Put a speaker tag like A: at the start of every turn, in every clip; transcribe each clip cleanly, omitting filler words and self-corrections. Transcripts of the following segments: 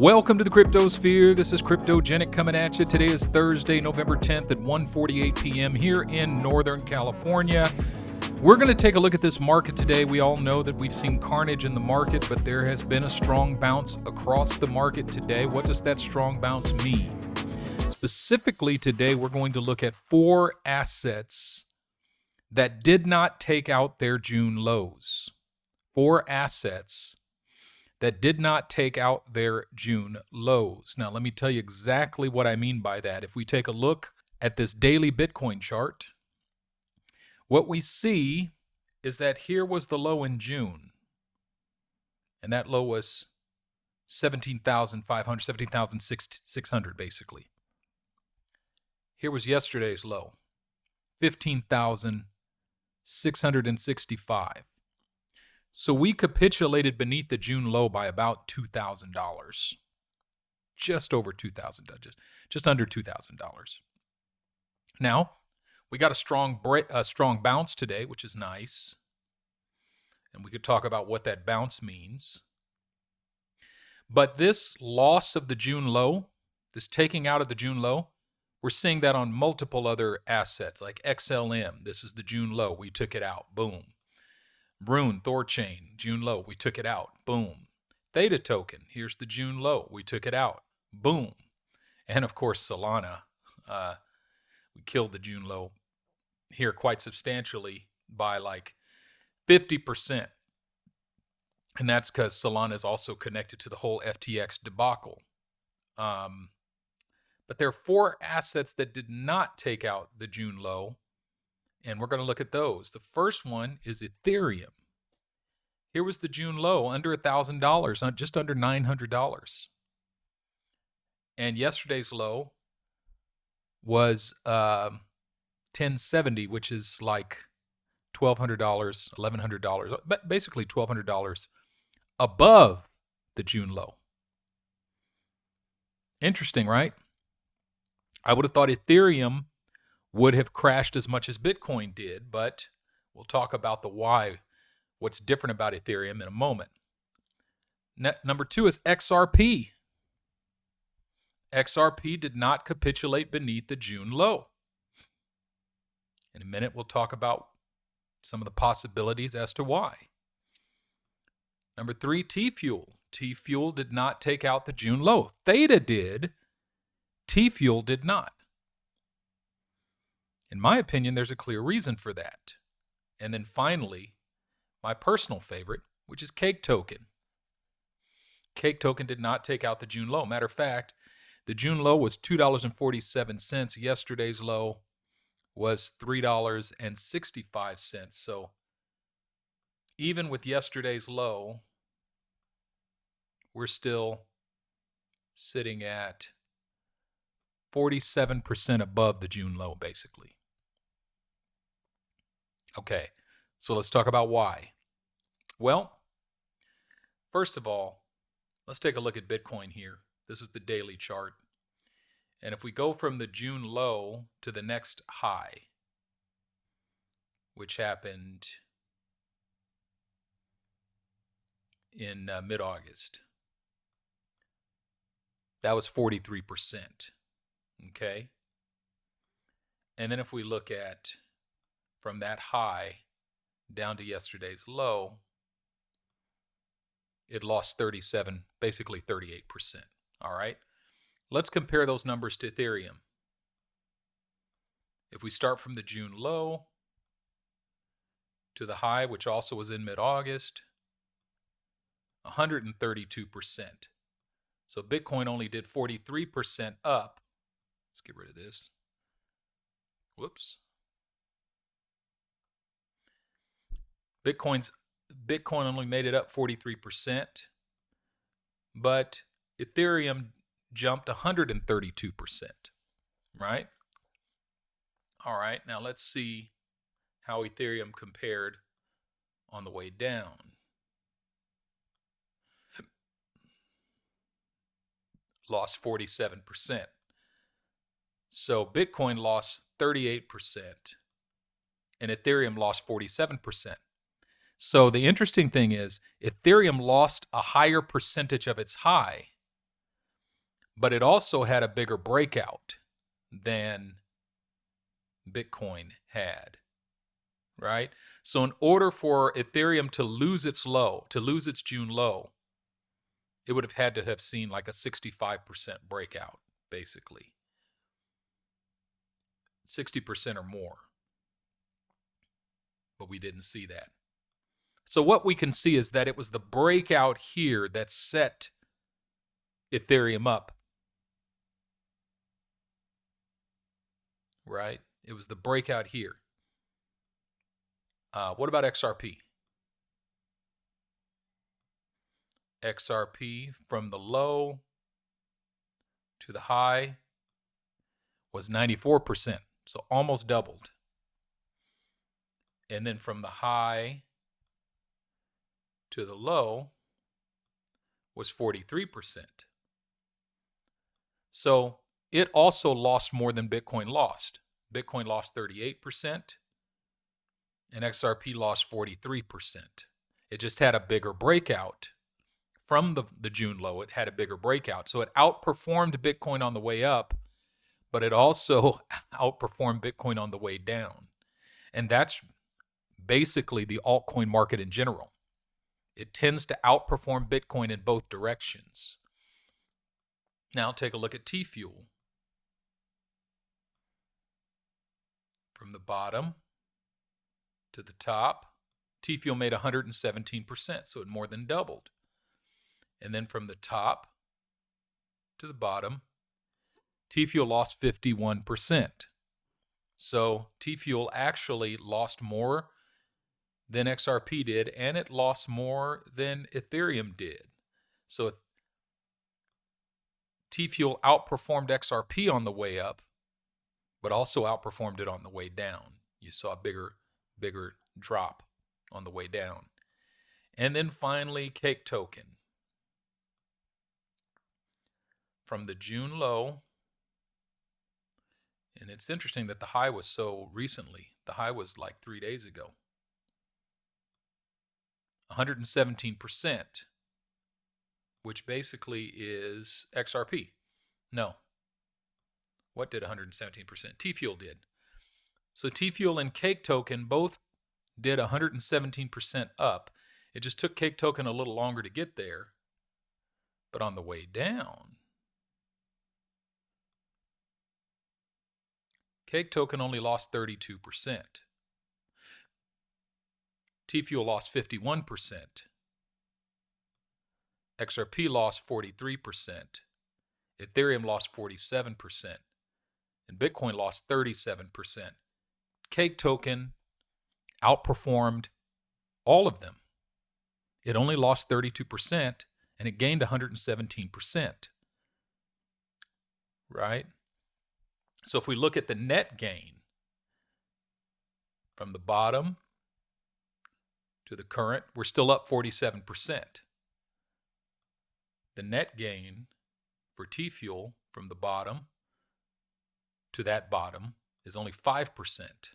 A: Welcome to the Cryptosphere. This is Cryptogenic coming at you. Today is Thursday, November 10th at 1:48 p.m. here in Northern California. We're going to take a look at this market today. We all know that we've seen carnage in the market, but there has been a strong bounce across the market today. What does that strong bounce mean? Specifically today, we're going to look at four assets that did not take out their June lows. Four assets that did not take out their June lows. Now, let me tell you exactly what I mean by that. If we take a look at this daily Bitcoin chart, what we see is that here was the low in June, and that low was 17,500, 17,600 basically. Here was yesterday's low, 15,665. So we capitulated beneath the June low by about $2,000, just over $2,000, just under $2,000. Now, we got a strong bounce today, which is nice, and we could talk about what that bounce means. But this loss of the June low, this taking out of the June low, we're seeing that on multiple other assets like XLM. This is the June low. We took it out. Boom. Rune, Thorchain, June low, we took it out. Boom. Theta token, here's the June low, we took it out. Boom. And of course, Solana, we killed the June low here quite substantially by like 50%. And that's because Solana is also connected to the whole FTX debacle. But there are four assets that did not take out the June low. And we're going to look at those. The first one is Ethereum. Here was the June low, under $1,000, just under $900. And yesterday's low was $1,070, which is like $1,200, $1,100, but basically $1,200 above the June low. Interesting, right? I would have thought Ethereum would have crashed as much as Bitcoin did, but we'll talk about the why, what's different about Ethereum in a moment. Number two is XRP. XRP did not capitulate beneath the June low. In a minute, we'll talk about some of the possibilities as to why. Number three, TFUEL. TFUEL did not take out the June low. Theta did. TFUEL did not. In my opinion, there's a clear reason for that. And then finally, my personal favorite, which is Cake Token. Cake Token did not take out the June low. Matter of fact, the June low was $2.47. Yesterday's low was $3.65. So even with yesterday's low, we're still sitting at 47% above the June low, basically. Okay, so let's talk about why. Well, first of all, let's take a look at Bitcoin here. This is the daily chart. And if we go from the June low to the next high, which happened in mid-August, that was 43%. Okay? And then if we look at from that high down to yesterday's low, it lost 37, basically 38%. All right? Let's compare those numbers to Ethereum. If we start from the June low to the high, which also was in mid-August, 132%. So Bitcoin only did 43% up. Let's get rid of this. Whoops. Bitcoin only made it up 43%, but Ethereum jumped 132%, right? All right, now let's see how Ethereum compared on the way down. Lost 47%. So Bitcoin lost 38% and Ethereum lost 47%. So the interesting thing is Ethereum lost a higher percentage of its high, but it also had a bigger breakout than Bitcoin had, right? So in order for Ethereum to lose its low, to lose its June low, it would have had to have seen like a 65% breakout, basically. 60% or more. But we didn't see that. So what we can see is that it was the breakout here that set Ethereum up. Right? It was the breakout here. What about XRP? XRP from the low to the high was 94%, so almost doubled. And then from the high to the low was 43%. So it also lost more than Bitcoin lost. Bitcoin lost 38%, and XRP lost 43%. It just had a bigger breakout. From the June low, it had a bigger breakout. So it outperformed Bitcoin on the way up, but it also outperformed Bitcoin on the way down. And that's basically the altcoin market in general. It tends to outperform Bitcoin in both directions. Now take a look at TFUEL. From the bottom to the top, TFUEL made 117%, so it more than doubled. And then from the top to the bottom, TFUEL lost 51%. So TFUEL actually lost more than XRP did, and it lost more than Ethereum did. So TFUEL outperformed XRP on the way up, but also outperformed it on the way down. You saw a bigger drop on the way down. And then finally, Cake Token. From the June low, and it's interesting that the high was so recently. The high was like 3 days ago. 117%, which basically is XRP. No. What did 117%? TFUEL did. So TFUEL and Cake Token both did 117% up. It just took Cake Token a little longer to get there. But on the way down, Cake Token only lost 32%. TFUEL lost 51%. XRP lost 43%. Ethereum lost 47%. And Bitcoin lost 37%. Cake Token outperformed all of them. It only lost 32%, and it gained 117%. Right? So if we look at the net gain from the bottom to the current, we're still up 47%. The net gain for TFUEL from the bottom to that bottom is only 5%.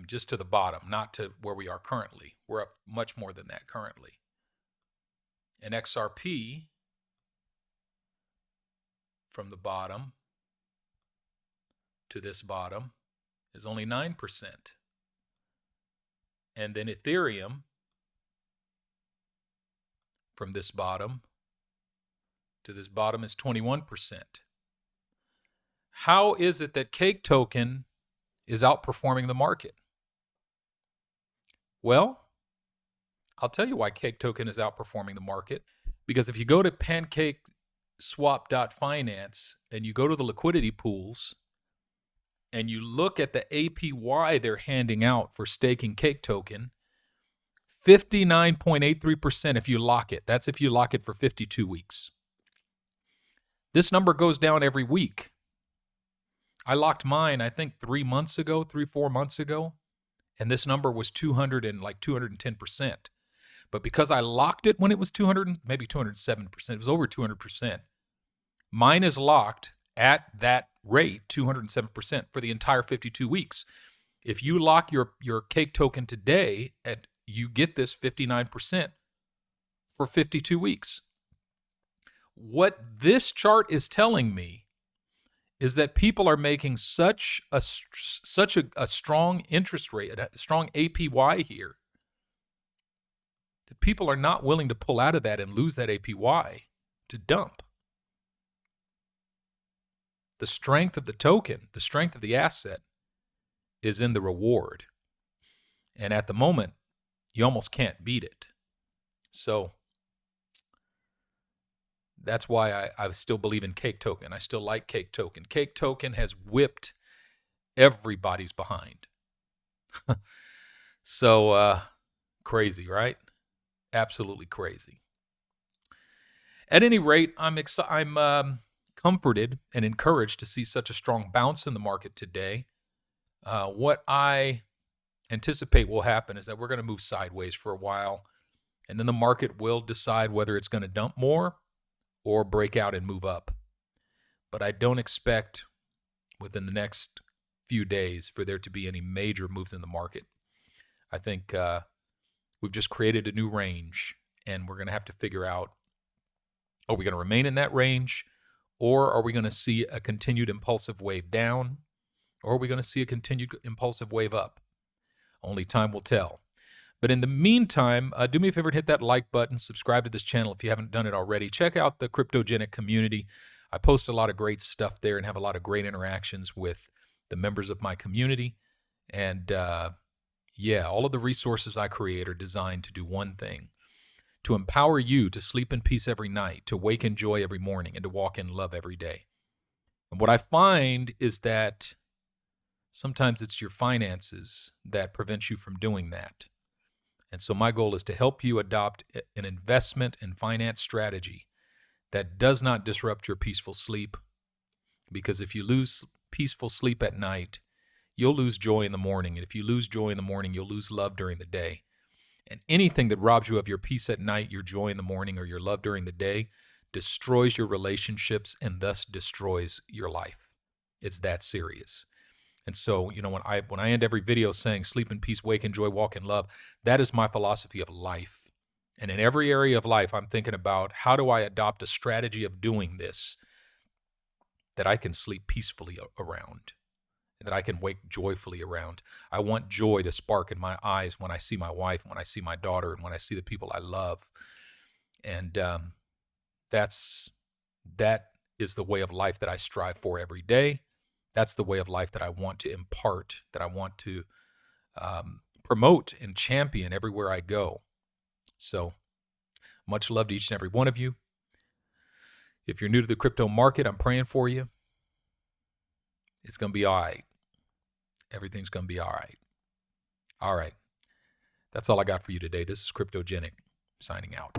A: Just to the bottom, not to where we are currently. We're up much more than that currently. And XRP from the bottom to this bottom is only 9%. And then Ethereum from this bottom to this bottom is 21%. How is it that Cake Token is outperforming the market? Well, I'll tell you why Cake Token is outperforming the market. Because if you go to pancakeswap.finance and you go to the liquidity pools and you look at the APY they're handing out for staking Cake Token, 59.83% if you lock it. That's if you lock it for 52 weeks. This number goes down every week. I locked mine, I think 4 months ago, and this number was 210%. But because I locked it when it was 200, maybe 207%, it was over 200%. Mine is locked at that rate, 207%, for the entire 52 weeks. If you lock your Cake Token today, you get this 59% for 52 weeks. What this chart is telling me is that people are making such a strong interest rate, a strong APY here, that people are not willing to pull out of that and lose that APY to dump. The strength of the token, the strength of the asset is in the reward. And at the moment, you almost can't beat it. So that's why I still believe in Cake Token. I still like Cake Token. Cake Token has whipped everybody's behind. So crazy, right? Absolutely crazy. At any rate, I'm comforted and encouraged to see such a strong bounce in the market today. What I anticipate will happen is that we're going to move sideways for a while, and then the market will decide whether it's going to dump more or break out and move up. But I don't expect within the next few days for there to be any major moves in the market. I think we've just created a new range, and we're going to have to figure out, are we going to remain in that range, or are we going to see a continued impulsive wave down, or are we going to see a continued impulsive wave up? Only time will tell. But in the meantime, do me a favor and hit that like button, subscribe to this channel if you haven't done it already. Check out the Cryptogenic community. I post a lot of great stuff there and have a lot of great interactions with the members of my community. And all of the resources I create are designed to do one thing: to empower you to sleep in peace every night, to wake in joy every morning, and to walk in love every day. And what I find is that sometimes it's your finances that prevent you from doing that. And so my goal is to help you adopt an investment and finance strategy that does not disrupt your peaceful sleep. Because if you lose peaceful sleep at night, you'll lose joy in the morning. And if you lose joy in the morning, you'll lose love during the day. And anything that robs you of your peace at night, your joy in the morning, or your love during the day destroys your relationships and thus destroys your life. It's that serious. And so, when I end every video saying sleep in peace, wake in joy, walk in love, that is my philosophy of life. And in every area of life, I'm thinking about, how do I adopt a strategy of doing this that I can sleep peacefully around, that I can wake joyfully around. I want joy to spark in my eyes when I see my wife, when I see my daughter, and when I see the people I love. And that is the way of life that I strive for every day. That's the way of life that I want to impart, that I want to promote and champion everywhere I go. So much love to each and every one of you. If you're new to the crypto market, I'm praying for you. It's going to be all right. Everything's going to be all right. All right. That's all I got for you today. This is Cryptogenic, signing out.